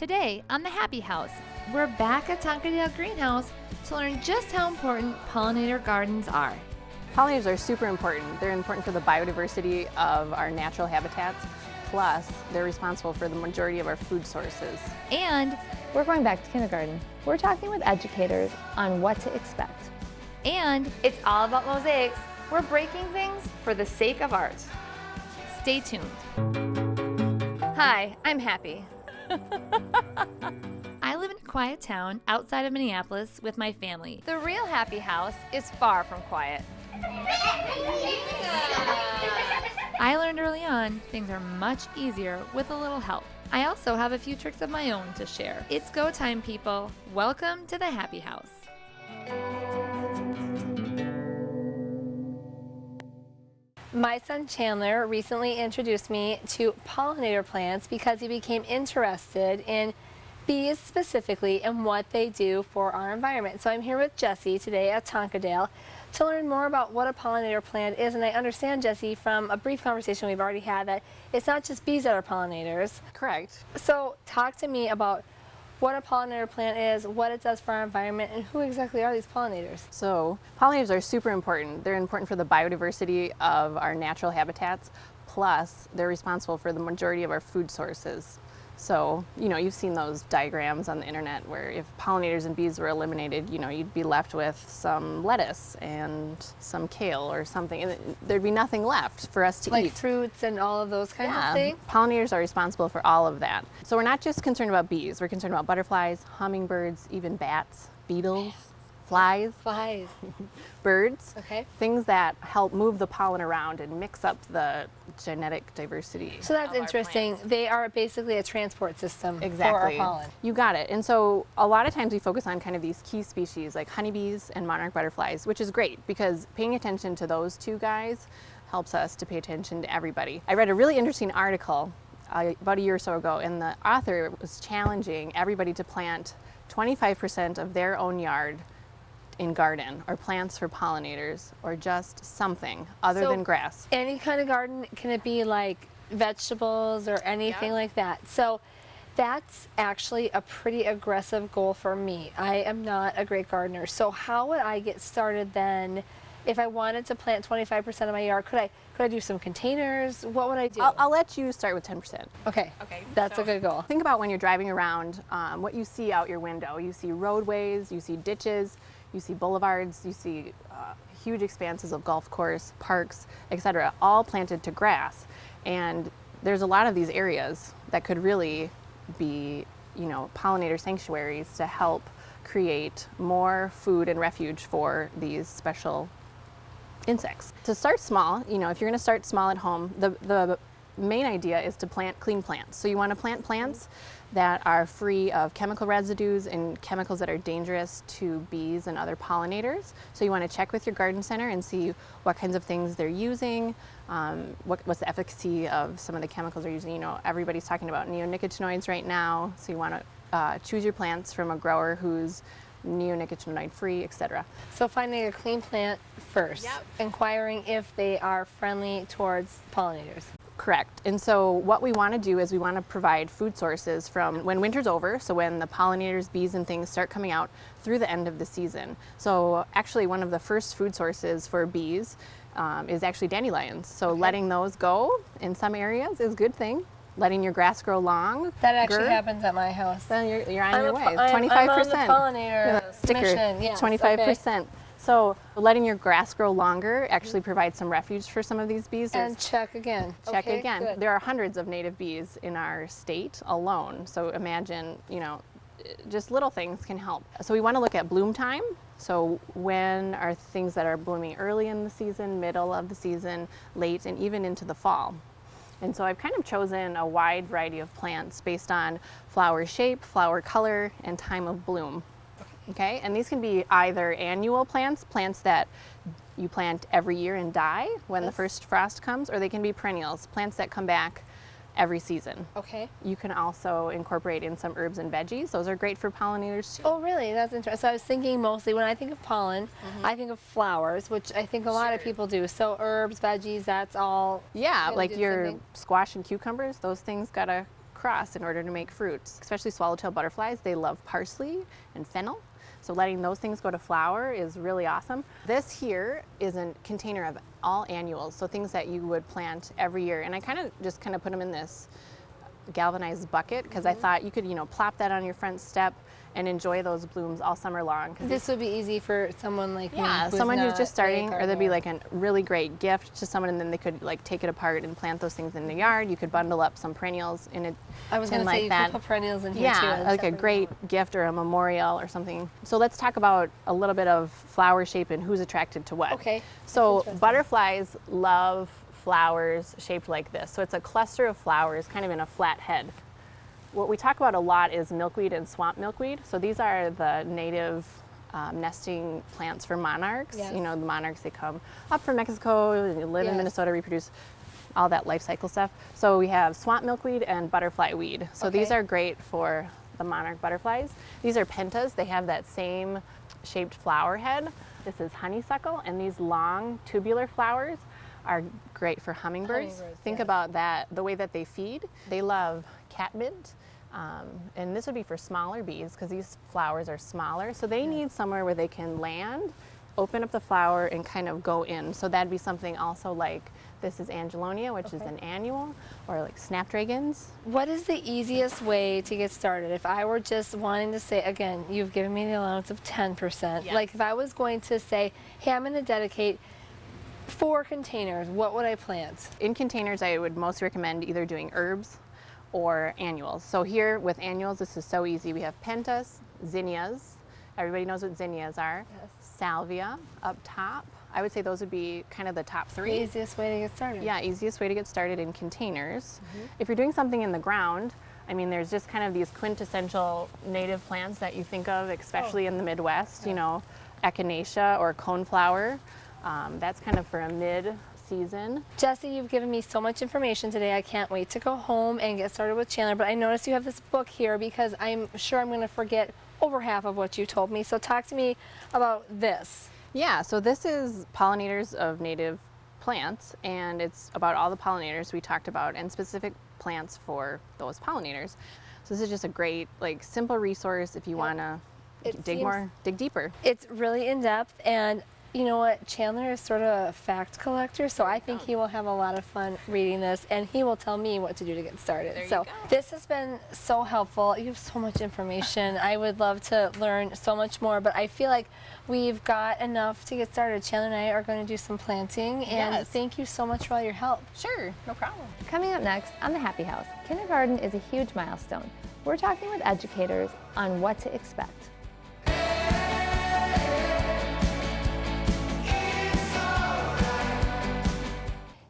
Today on the Happy House, we're back at Tonkadale Greenhouse to learn just how important pollinator gardens are. Pollinators are super important. They're important for the biodiversity of our natural habitats, plus they're responsible for the majority of our food sources. And we're going back to kindergarten. We're talking with educators on what to expect. And it's all about mosaics. We're breaking things for the sake of art. Stay tuned. Hi, I'm Happi. I live in a quiet town outside of Minneapolis with my family. The real Happy House is far from quiet. I learned early on things are much easier with a little help. I also have a few tricks of my own to share. It's go time, people. Welcome to the Happy House. My son Chandler recently introduced me to pollinator plants because he became interested in bees specifically and what they do for our environment. So I'm here with Jesse today at Tonkadale to learn more about what a pollinator plant is. And I understand, Jesse, from a brief conversation we've already had, that it's not just bees that are pollinators. Correct. So talk to me about what a pollinator plant is, what it does for our environment, and who exactly are these pollinators? So pollinators are super important. They're important for the biodiversity of our natural habitats, plus they're responsible for the majority of our food sources. So, you've seen those diagrams on the internet where if pollinators and bees were eliminated, you'd be left with some lettuce and some kale or something, and there'd be nothing left for us to eat. Like fruits and all of those kinds of things? Pollinators are responsible for all of that. So we're not just concerned about bees, we're concerned about butterflies, hummingbirds, even bats, beetles, flies, birds, things that help move the pollen around and mix up the genetic diversity. So that's interesting. They are basically a transport system for our pollen. You got it. And so a lot of times we focus on kind of these key species like honeybees and monarch butterflies, which is great because paying attention to those two guys helps us to pay attention to everybody. I read a really interesting article about a year or so ago, and the author was challenging everybody to plant 25% of their own yard in garden or plants for pollinators or just something other than grass. Any kind of garden, can it be like vegetables or anything like that? So that's actually a pretty aggressive goal for me. I am not a great gardener. So how would I get started then if I wanted to plant 25% of my yard? Could I do some containers? What would I do? I'll let you start with 10%. Okay, that's a good goal. Think about when you're driving around, what you see out your window. You see roadways, you see ditches, you see boulevards, you see huge expanses of golf course, parks, etc., all planted to grass. And there's a lot of these areas that could really be, pollinator sanctuaries to help create more food and refuge for these special insects. To start small, if you're going to start small at home, the main idea is to plant clean plants. So you want to plant plants that are free of chemical residues and chemicals that are dangerous to bees and other pollinators. So you want to check with your garden center and see what kinds of things they're using, what's the efficacy of some of the chemicals they're using. Everybody's talking about neonicotinoids right now, so you want to choose your plants from a grower who's neonicotinoid free, etc. So finding a clean plant first, inquiring if they are friendly towards pollinators. Correct. And so what we want to do is we want to provide food sources from when winter's over, so when the pollinators, bees, and things start coming out through the end of the season. So actually one of the first food sources for bees is actually dandelions. So letting those go in some areas is a good thing. Letting your grass grow long. That actually happens at my house. Then you're on your way. 25%. I'm on the pollinator mission. Yes, 25%. So letting your grass grow longer actually provides some refuge for some of these bees. And check again. Check again. Good. There are hundreds of native bees in our state alone. So imagine, just little things can help. So we want to look at bloom time. So when are things that are blooming early in the season, middle of the season, late, and even into the fall. And so I've kind of chosen a wide variety of plants based on flower shape, flower color, and time of bloom. Okay, and these can be either annual plants that you plant every year and die when the first frost comes, or they can be perennials, plants that come back every season. Okay. You can also incorporate in some herbs and veggies. Those are great for pollinators too. Oh, really? That's interesting. So I was thinking mostly when I think of pollen, I think of flowers, which I think a lot of people do. So herbs, veggies, that's all. Yeah, like your squash and cucumbers, those things gotta crust in order to make fruits. Especially swallowtail butterflies, they love parsley and fennel. So letting those things go to flower is really awesome. This here is a container of all annuals, so things that you would plant every year. And I kind of put them in this galvanized bucket because I thought you could, plop that on your front step and enjoy those blooms all summer long. This would be easy for someone like me. Someone who's just starting, or that'd be like a really great gift to someone, and then they could like take it apart and plant those things in the yard. You could bundle up some perennials in it. I was going to say you could put perennials in here too. Yeah, like a great gift or a memorial or something. So let's talk about a little bit of flower shape and who's attracted to what. Okay. So butterflies love flowers shaped like this. So it's a cluster of flowers kind of in a flat head. What we talk about a lot is milkweed and swamp milkweed. So these are the native nesting plants for monarchs. Yes. The monarchs, they come up from Mexico, and live in Minnesota, reproduce, all that life cycle stuff. So we have swamp milkweed and butterfly weed. So these are great for the monarch butterflies. These are pentas. They have that same shaped flower head. This is honeysuckle, and these long tubular flowers are great for hummingbirds. Think about that, the way that they feed. They love catmint, and this would be for smaller bees because these flowers are smaller. So they need somewhere where they can land, open up the flower, and kind of go in. So that'd be something also like this is Angelonia, which is an annual, or like snapdragons. What is the easiest way to get started? If I were just wanting to say, again, you've given me the allowance of 10%. Yes. Like if I was going to say, hey, I'm going to dedicate 4 containers, what would I plant? In containers, I would most recommend either doing herbs or annuals. So here with annuals, this is so easy. We have pentas, zinnias. Everybody knows what zinnias are. Yes. Salvia up top. I would say those would be kind of the top 3. The easiest way to get started. Yeah, easiest way to get started in containers. If you're doing something in the ground, I mean, there's just kind of these quintessential native plants that you think of, especially in the Midwest, echinacea or coneflower. That's kind of for a mid-season. Jessie, you've given me so much information today. I can't wait to go home and get started with Chandler, but I noticed you have this book here because I'm sure I'm going to forget over half of what you told me. So talk to me about this. Yeah, so this is Pollinators of Native Plants, and it's about all the pollinators we talked about and specific plants for those pollinators. So this is just a great, simple resource if you want to dig deeper. It's really in-depth, and you know what? Chandler is sort of a fact collector, so I think he will have a lot of fun reading this, and he will tell me what to do to get started. So this has been so helpful. You have so much information. I would love to learn so much more, but I feel like we've got enough to get started. Chandler and I are going to do some planting, and thank you so much for all your help. Sure, no problem. Coming up next on the Happi House, kindergarten is a huge milestone. We're talking with educators on what to expect.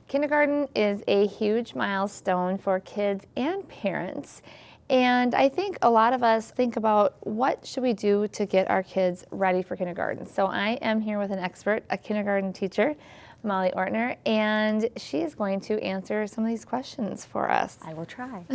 Kindergarten is a huge milestone for kids and parents. And I think a lot of us think about what should we do to get our kids ready for kindergarten. So I am here with an expert, a kindergarten teacher, Molly Ortner, and she is going to answer some of these questions for us. I will try.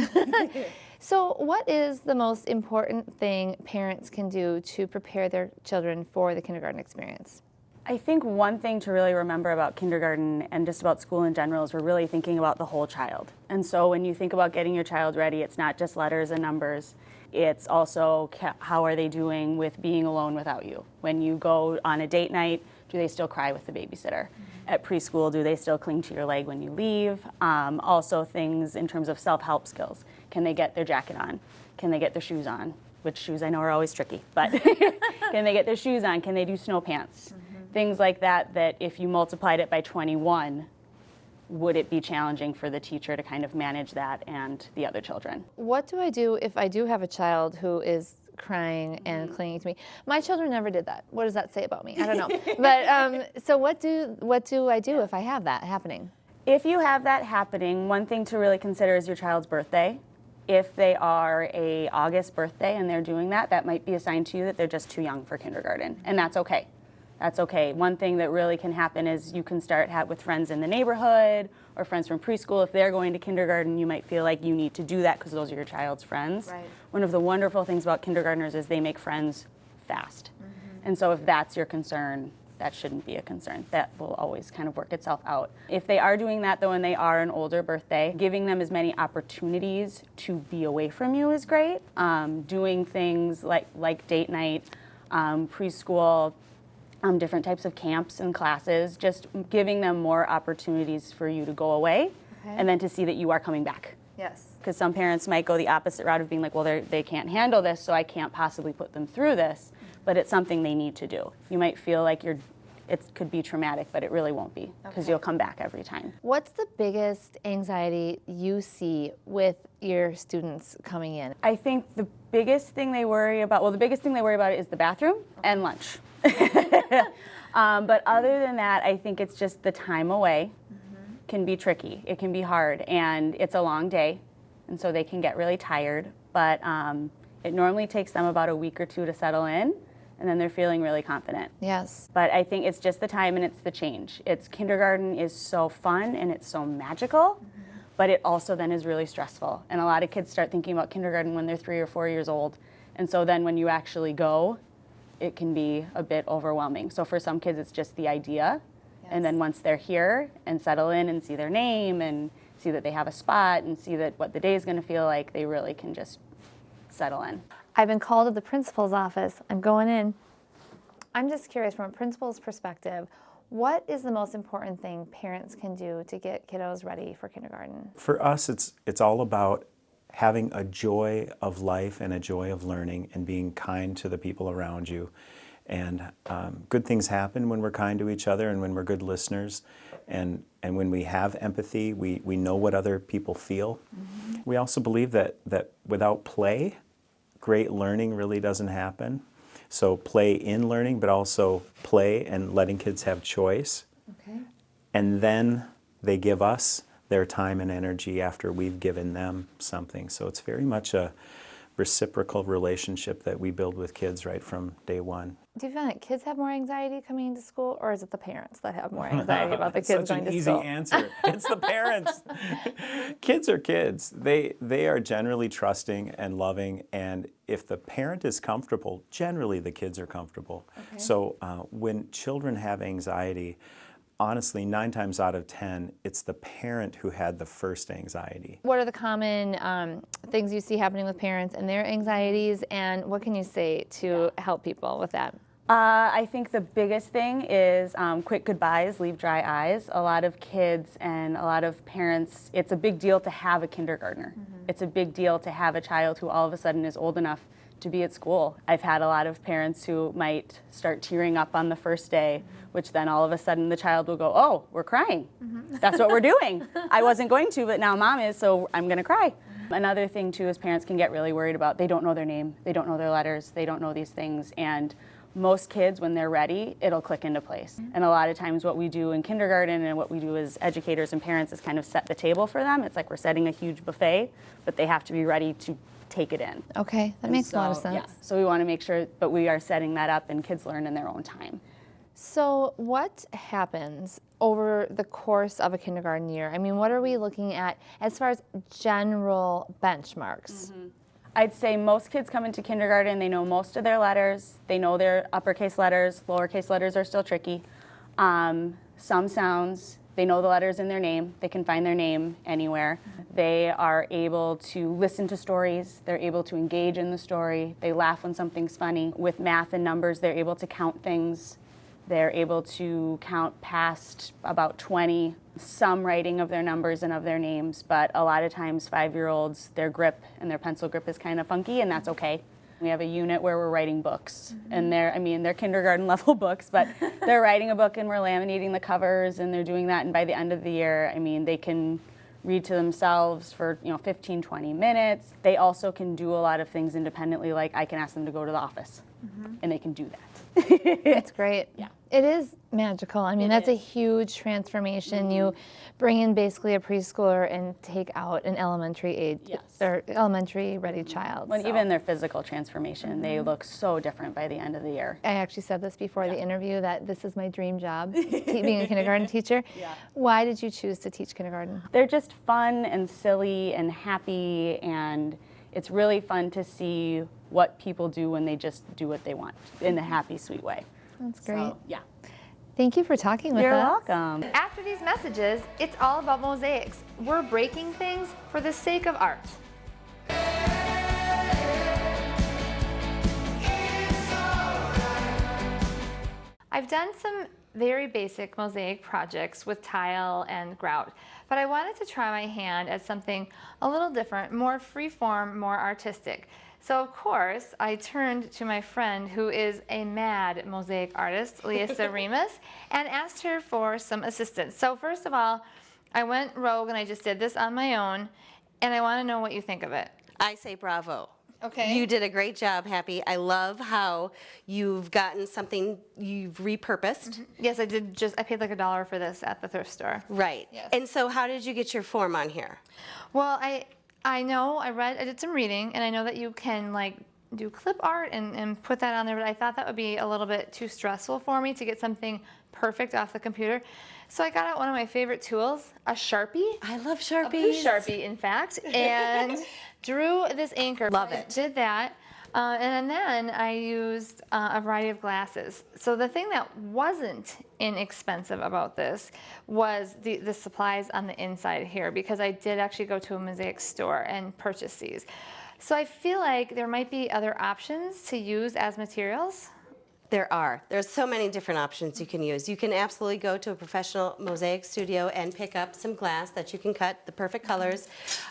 So what is the most important thing parents can do to prepare their children for the kindergarten experience? I think one thing to really remember about kindergarten and just about school in general is we're really thinking about the whole child. And so when you think about getting your child ready, it's not just letters and numbers. It's also how are they doing with being alone without you? When you go on a date night, do they still cry with the babysitter? At preschool, do they still cling to your leg when you leave? Also things in terms of self-help skills. Can they get their jacket on? Can they get their shoes on? Which shoes I know are always tricky, but can they get their shoes on? Can they do snow pants? Things like that, that if you multiplied it by 21, would it be challenging for the teacher to kind of manage that and the other children? What do I do if I do have a child who is crying and clinging to me? My children never did that. What does that say about me? I don't know. But so what do I do if I have that happening? If you have that happening, one thing to really consider is your child's birthday. If they are a August birthday and they're doing that, that might be a sign to you that they're just too young for kindergarten, and that's okay. That's okay. One thing that really can happen is you can start with friends in the neighborhood or friends from preschool. If they're going to kindergarten, you might feel like you need to do that because those are your child's friends. Right. One of the wonderful things about kindergartners is they make friends fast. And so if that's your concern, that shouldn't be a concern. That will always kind of work itself out. If they are doing that though, and they are an older birthday, giving them as many opportunities to be away from you is great. Doing things like date night, preschool, different types of camps and classes, just giving them more opportunities for you to go away and then to see that you are coming back. Yes. Because some parents might go the opposite route of being like, well, they can't handle this, so I can't possibly put them through this, but it's something they need to do. You might feel like it could be traumatic, but it really won't be, because you'll come back every time. What's the biggest anxiety you see with your students coming in? I think the biggest thing they worry about is the bathroom and lunch. But other than that, I think it's just the time away can be tricky. It can be hard, and it's a long day, and so they can get really tired. But it normally takes them about a week or two to settle in, and then they're feeling really confident. Yes. But I think it's just the time and it's the change. Kindergarten is so fun and it's so magical, but it also then is really stressful. And a lot of kids start thinking about kindergarten when they're 3 or 4 years old. And so then when you actually go, it can be a bit overwhelming. So for some kids, it's just the idea. And then once they're here and settle in and see their name and see that they have a spot and see that what the day is going to feel like, they really can just settle in. I've been called to the principal's office. I'm going in. I'm just curious, from a principal's perspective, what is the most important thing parents can do to get kiddos ready for kindergarten? For us, it's all about having a joy of life and a joy of learning and being kind to the people around you. And good things happen when we're kind to each other and when we're good listeners. And when we have empathy, we know what other people feel. We also believe that without play, great learning really doesn't happen. So play in learning, but also play and letting kids have choice. Okay. And then they give us their time and energy after we've given them something. So it's very much a reciprocal relationship that we build with kids right from day one. Do you find that kids have more anxiety coming into school, or is it the parents that have more anxiety about the kids going to school? Such an easy answer. It's the parents. Kids are kids. They are generally trusting and loving, and if the parent is comfortable, generally the kids are comfortable. Okay. So when children have anxiety, honestly, 9 times out of 10, it's the parent who had the first anxiety. What are the common things you see happening with parents and their anxieties, and what can you say to help people with that? I think the biggest thing is quick goodbyes, leave dry eyes. A lot of kids and a lot of parents, it's a big deal to have a kindergartner. It's a big deal to have a child who all of a sudden is old enough to be at school. I've had a lot of parents who might start tearing up on the first day, which then all of a sudden the child will go, oh, we're crying. That's what we're doing. I wasn't going to, but now mom is, so I'm gonna cry. Another thing too is parents can get really worried about, they don't know their name, they don't know their letters, they don't know these things, and most kids, when they're ready, it'll click into place. And a lot of times what we do in kindergarten and what we do as educators and parents is kind of set the table for them. It's like we're setting a huge buffet, but they have to be ready to take it in. Okay, that makes a lot of sense. Yeah, so we want to make sure, but we are setting that up and kids learn in their own time. So what happens over the course of a kindergarten year? I mean, what are we looking at as far as general benchmarks? I'd say most kids come into kindergarten, they know most of their letters, they know their uppercase letters, lowercase letters are still tricky. Some sounds, they know the letters in their name, they can find their name anywhere. They are able to listen to stories, they're able to engage in the story, they laugh when something's funny. With math and numbers, they're able to count things. They're able to count past about 20, some writing of their numbers and of their names, but a lot of times 5-year-olds, their grip and their pencil grip is kind of funky, and that's okay. We have a unit where we're writing books, and they're kindergarten level books, but they're writing a book and we're laminating the covers, and they're doing that, and by the end of the year, they can read to themselves for 15, 20 minutes. They also can do a lot of things independently, like I can ask them to go to the office, and they can do that. That's great. Yeah. It is magical. That's a huge transformation. You bring in basically a preschooler and take out an elementary age or elementary ready child. When even their physical transformation, they look so different by the end of the year. I actually said this before the interview, that this is my dream job, being a kindergarten teacher. Why did you choose to teach kindergarten? They're just fun and silly and happy, and it's really fun to see what people do when they just do what they want in a happy, sweet way. That's great. So, yeah. Thank you for talking with You're us. welcome. After these messages, it's all about mosaics. We're breaking things for the sake of art. I've done some very basic mosaic projects with tile and grout, but I wanted to try my hand at something a little different, more freeform, more artistic. So of course, I turned to my friend who is a mad mosaic artist, Lisa Remus, and asked her for some assistance. So first of all, I went rogue and I just did this on my own, and I want to know what you think of it. I say bravo. Okay. You did a great job, Happy. I love how you've gotten something you've repurposed. Yes, I did. I paid like $1 for this at the thrift store. Right. Yes. And so how did you get your form on here? Well, I know, I did some reading, and I know that you can like do clip art and put that on there, but I thought that would be a little bit too stressful for me to get something perfect off the computer. So I got out one of my favorite tools, a Sharpie. I love A Sharpies. blue Sharpie, in fact, and drew this anchor. Love I it. did that, and then I used a variety of glasses. So the thing that wasn't inexpensive about this was the supplies on the inside here, because I did actually go to a mosaic store and purchase these. So I feel like there might be other options to use as materials. There are. There's so many different options you can use. You can absolutely go to a professional mosaic studio and pick up some glass that you can cut the perfect colors.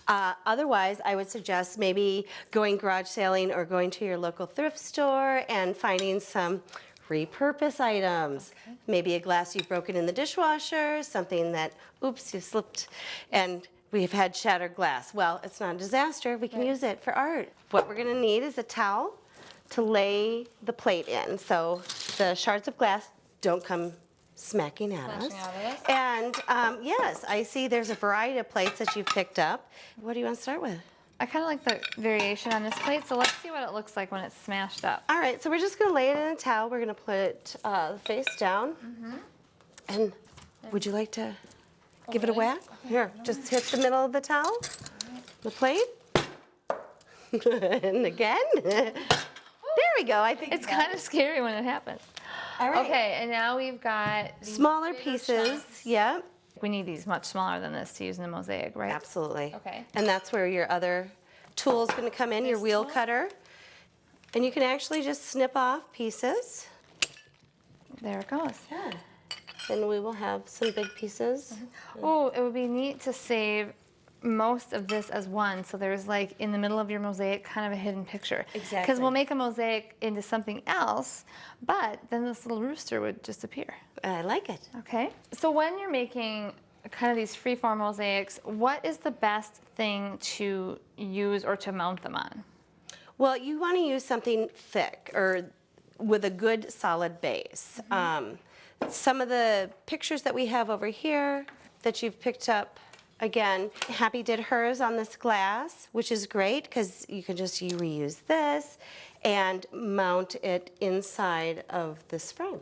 Otherwise, I would suggest maybe going garage sailing or going to your local thrift store and finding some repurpose items. Okay. Maybe a glass you've broken in the dishwasher, something that, oops, you slipped, and we've had shattered glass. Well, it's not a disaster. We can use it for art. What we're going to need is a towel to lay the plate in, so the shards of glass don't come smacking at us. And yes, I see there's a variety of plates that you've picked up. What do you want to start with? I kind of like the variation on this plate, so let's see what it looks like when it's smashed up. All right, so we're just going to lay it in a towel. We're going to put it face down. And would you like to give it a whack? Here, just hit the middle of the towel, the plate. And again. There we go. I think It's kind of scary when it happens. All right. Okay, and now we've got these Smaller bigger pieces. chunks. Yeah, We need these much smaller than this to use in a mosaic, right? absolutely. Okay. And that's where your other tool's going to come in, your This wheel tool? cutter. And you can actually just snip off pieces. There it goes. Yeah. And we will have some big pieces. Oh, it would be neat to save most of this as one, so there's like in the middle of your mosaic kind of a hidden picture. Because Exactly. we'll make a mosaic into something else, but then this little rooster would disappear. I like it. Okay. So when you're making kind of these freeform mosaics, what is the best thing to use or to mount them on? Well, you want to use something thick or with a good solid base. Some of the pictures that we have over here that you've picked up, again, Happy did hers on this glass, which is great because you can just reuse this and mount it inside of this frame.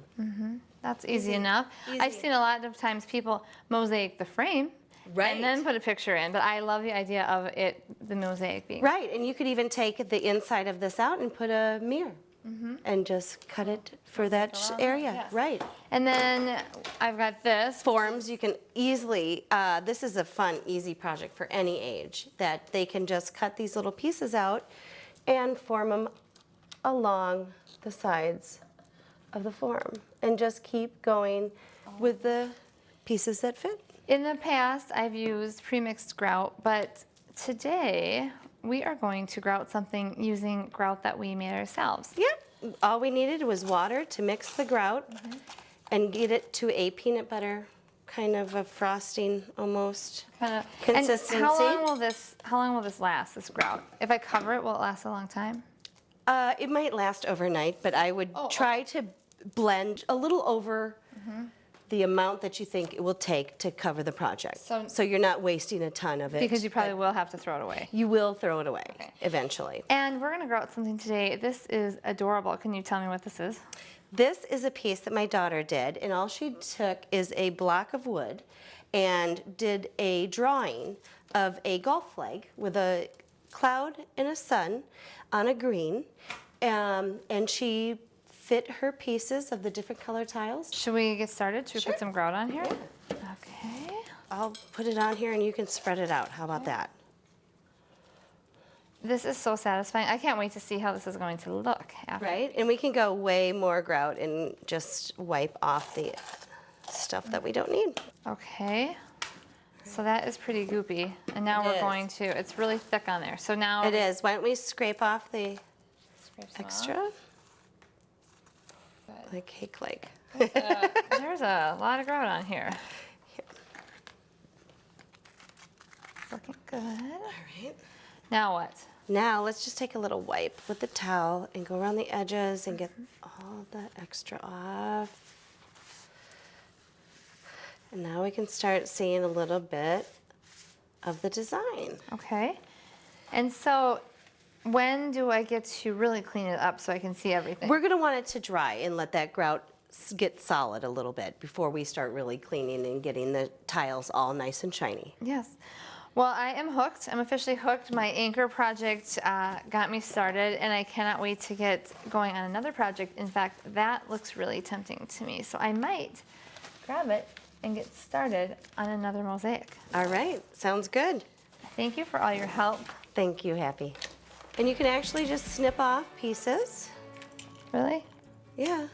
That's easy enough. I've seen a lot of times people mosaic the frame Right. and then put a picture in, but I love the idea of it, the mosaic being. Right, and you could even take the inside of this out and put a mirror and just cut it for that area. yes. Right. And then I've got this. Forms, you can easily, this is a fun, easy project for any age, that they can just cut these little pieces out and form them along the sides of the form and just keep going with the pieces that fit. In the past, I've used pre-mixed grout, but today we are going to grout something using grout that we made ourselves. Yep, all we needed was water to mix the grout and get it to a peanut butter kind of a frosting almost Kind of. consistency. And how long will this last, this grout? If I cover it, will it last a long time? It might last overnight, but I would try to blend a little over the amount that you think it will take to cover the project. So you're not wasting a ton of it. Because you probably but will have to throw it away. you will throw it away eventually. And we're going to grout something today. This is adorable. Can you tell me what this is? This is a piece that my daughter did, and all she took is a block of wood and did a drawing of a golf flag with a cloud and a sun on a green, and she fit her pieces of the different color tiles. Should we get started? Should we Sure. put some grout on here? Okay. I'll put it on here and you can spread it out. How about that? This is so satisfying. I can't wait to see how this is going to look after. Right? And we can go way more grout and just wipe off the stuff that we don't need. Okay. So that is pretty goopy. And now It we're is. going to, it's really thick on there. So now It is. Why don't we scrape off the scrape some extra? off. Like cake-like. There's a lot of grout on here. Looking good. All right. Now what? Now let's just take a little wipe with the towel and go around the edges and get all the extra off. And now we can start seeing a little bit of the design. Okay. And so when do I get to really clean it up so I can see everything? We're gonna want it to dry and let that grout get solid a little bit before we start really cleaning and getting the tiles all nice and shiny. Yes. Well, I am hooked. I'm officially hooked. My anchor project got me started, and I cannot wait to get going on another project. In fact, that looks really tempting to me. So I might grab it and get started on another mosaic. All right, sounds good. Thank you for all your help. Thank you, Happy. And you can actually just snip off pieces. Really? Yeah.